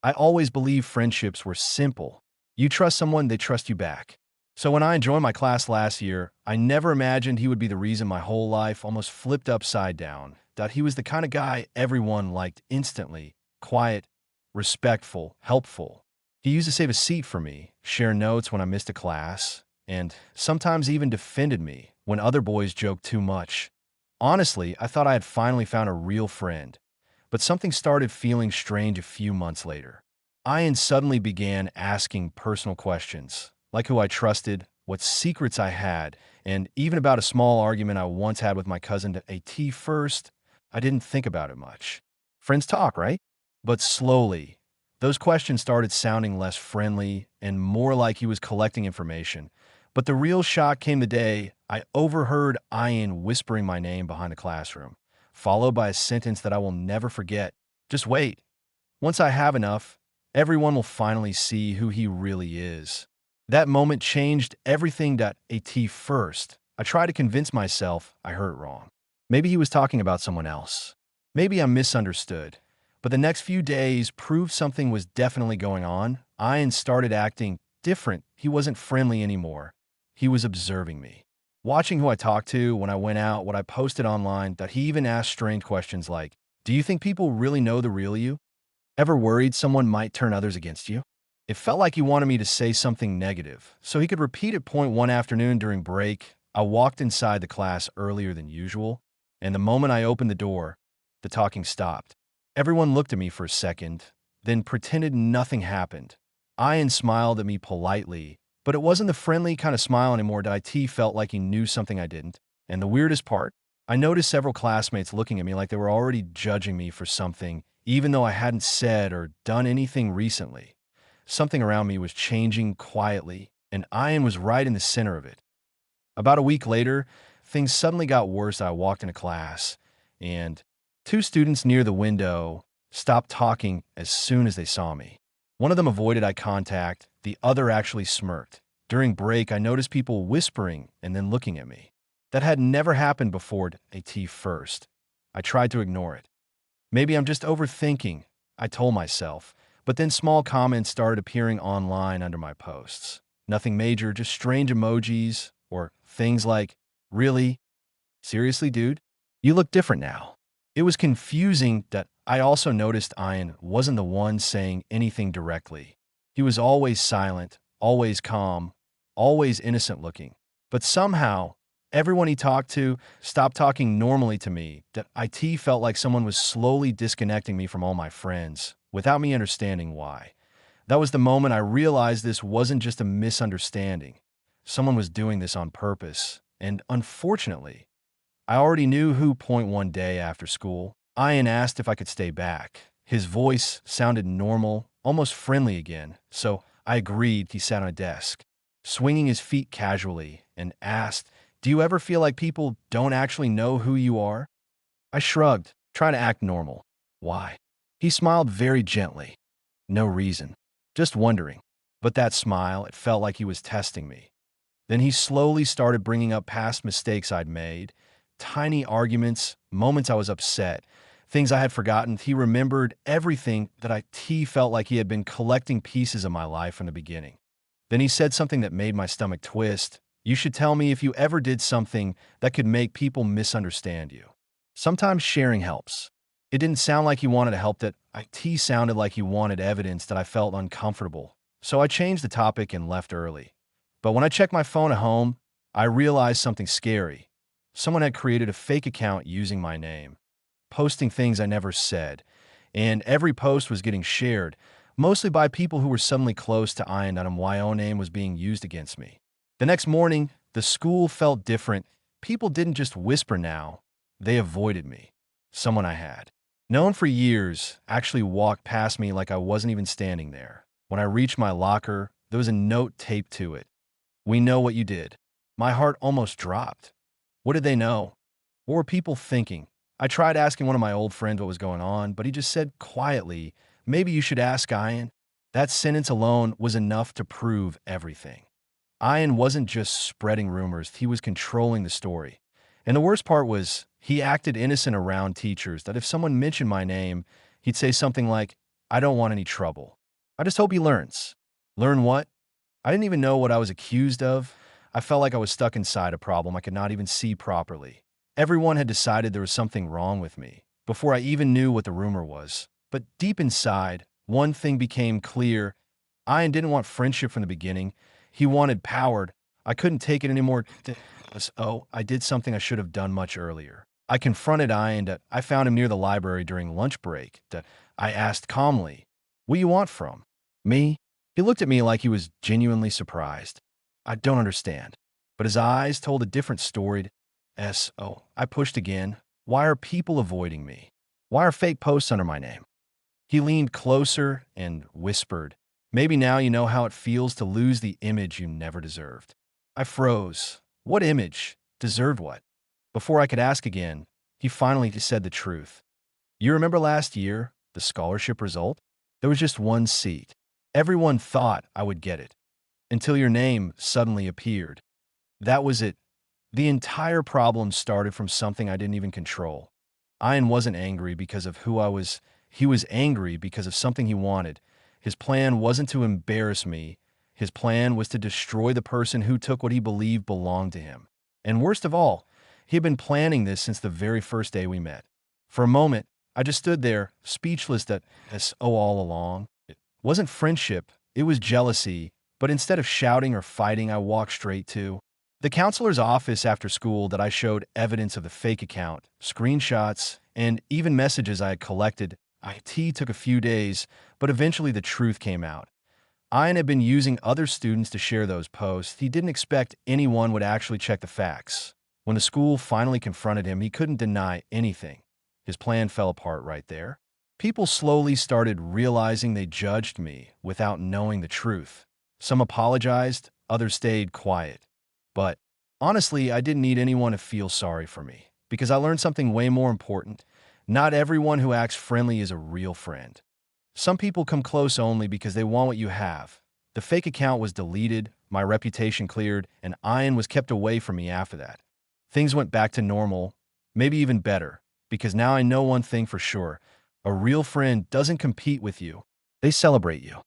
I always believed friendships were simple. You trust someone, they trust you back. So when I joined my class last year, I never imagined he would be the reason my whole life almost flipped upside down. That he was the kind of guy everyone liked instantly, quiet, respectful, helpful. He used to save a seat for me, share notes when I missed a class, and sometimes even defended me when other boys joked too much. Honestly, I thought I had finally found a real friend, but something started feeling strange a few months later. Ian suddenly began asking personal questions, like who I trusted, what secrets I had, and even about a small argument I once had with my cousin at first. I didn't think about it much. Friends talk, right? But slowly, those questions started sounding less friendly and more like he was collecting information. But the real shock came the day I overheard Ian whispering my name behind the classroom, followed by a sentence that I will never forget. Just wait. Once I have enough, everyone will finally see who he really is. That moment changed everything. At first, I tried to convince myself I heard it wrong. Maybe he was talking about someone else. Maybe I misunderstood. But the next few days proved something was definitely going on. Ian started acting different. He wasn't friendly anymore. He was observing me, watching who I talked to, when I went out, what I posted online. That he even asked strange questions like, "Do you think people really know the real you? Ever worried someone might turn others against you?" It felt like he wanted me to say something negative, so he could repeat it. One afternoon during break, I walked inside the class earlier than usual, and the moment I opened the door, the talking stopped. Everyone looked at me for a second, then pretended nothing happened. Ian smiled at me politely, but it wasn't the friendly kind of smile anymore. It felt like he knew something I didn't. And the weirdest part, I noticed several classmates looking at me like they were already judging me for something, even though I hadn't said or done anything recently. Something around me was changing quietly, and Ian was right in the center of it. About a week later, things suddenly got worse. I walked into class, and two students near the window stopped talking as soon as they saw me. One of them avoided eye contact, the other actually smirked. During break, I noticed people whispering and then looking at me. That had never happened before. At first, I tried to ignore it. Maybe I'm just overthinking, I told myself, but then small comments started appearing online under my posts. Nothing major, just strange emojis or things like, "Really? Seriously, dude? You look different now." It was confusing. That I also noticed Ian wasn't the one saying anything directly. He was always silent, always calm, always innocent looking. But somehow, everyone he talked to stopped talking normally to me. That it felt like someone was slowly disconnecting me from all my friends, without me understanding why. That was the moment I realized this wasn't just a misunderstanding. Someone was doing this on purpose. And unfortunately, I already knew who. One day after school, Ian asked if I could stay back. His voice sounded normal, almost friendly again, so I agreed. He sat on a desk, swinging his feet casually, and asked, "Do you ever feel like people don't actually know who you are?" I shrugged, trying to act normal. "Why?" He smiled very gently. "No reason. Just wondering." But that smile, it felt like he was testing me. Then he slowly started bringing up past mistakes I'd made, tiny arguments, moments I was upset, things I had forgotten. He remembered everything. He felt like he had been collecting pieces of my life from the beginning. Then he said something that made my stomach twist. "You should tell me if you ever did something that could make people misunderstand you. Sometimes sharing helps." It didn't sound like he wanted to help. That IT sounded like he wanted evidence. That I felt uncomfortable. So I changed the topic and left early. But when I checked my phone at home, I realized something scary. Someone had created a fake account using my name, posting things I never said, and every post was getting shared, mostly by people who were suddenly close to Ian. My own name was being used against me. The next morning, the school felt different. People didn't just whisper now, they avoided me. Someone I had known for years actually walked past me like I wasn't even standing there. When I reached my locker, there was a note taped to it. "We know what you did." My heart almost dropped. What did they know? What were people thinking? I tried asking one of my old friends what was going on, but he just said quietly, "Maybe you should ask Ian." That sentence alone was enough to prove everything. Ian wasn't just spreading rumors, he was controlling the story. And the worst part was, he acted innocent around teachers. That if someone mentioned my name, he'd say something like, I don't want any trouble. I just hope he learns. Learn what? I didn't even know what I was accused of. I felt like I was stuck inside a problem I could not even see properly. Everyone had decided there was something wrong with me before I even knew what the rumor was. But deep inside, one thing became clear. Ian didn't want friendship from the beginning. He wanted power. I couldn't take it anymore. Oh, I did something I should have done much earlier. I confronted Ian. I found him near the library during lunch break. I asked calmly, "What do you want from me?" He looked at me like he was genuinely surprised. "I don't understand." But his eyes told a different story. Oh, I pushed again. "Why are people avoiding me? Why are fake posts under my name?" He leaned closer and whispered, "Maybe now you know how it feels to lose the image you never deserved." I froze. What image? Deserved what? Before I could ask again, he finally said the truth. "You remember last year, the scholarship result? There was just one seat. Everyone thought I would get it, until your name suddenly appeared. That was it. The entire problem started from something I didn't even control. Ian wasn't angry because of who I was. He was angry because of something he wanted. His plan wasn't to embarrass me. His plan was to destroy the person who took what he believed belonged to him. And worst of all, he had been planning this since the very first day we met. For a moment, I just stood there, speechless that, all along. It wasn't friendship, it was jealousy. But instead of shouting or fighting, I walked straight to the counselor's office after school that I showed evidence of the fake account, screenshots, and even messages I had collected. IT took a few days, but eventually the truth came out. Ian had been using other students to share those posts. He didn't expect anyone would actually check the facts. When the school finally confronted him, he couldn't deny anything. His plan fell apart right there. People slowly started realizing they judged me without knowing the truth. Some apologized, others stayed quiet. But honestly, I didn't need anyone to feel sorry for me, because I learned something way more important. Not everyone who acts friendly is a real friend. Some people come close only because they want what you have. The fake account was deleted, my reputation cleared, and Ian was kept away from me after that. Things went back to normal, maybe even better, because now I know one thing for sure. A real friend doesn't compete with you. They celebrate you.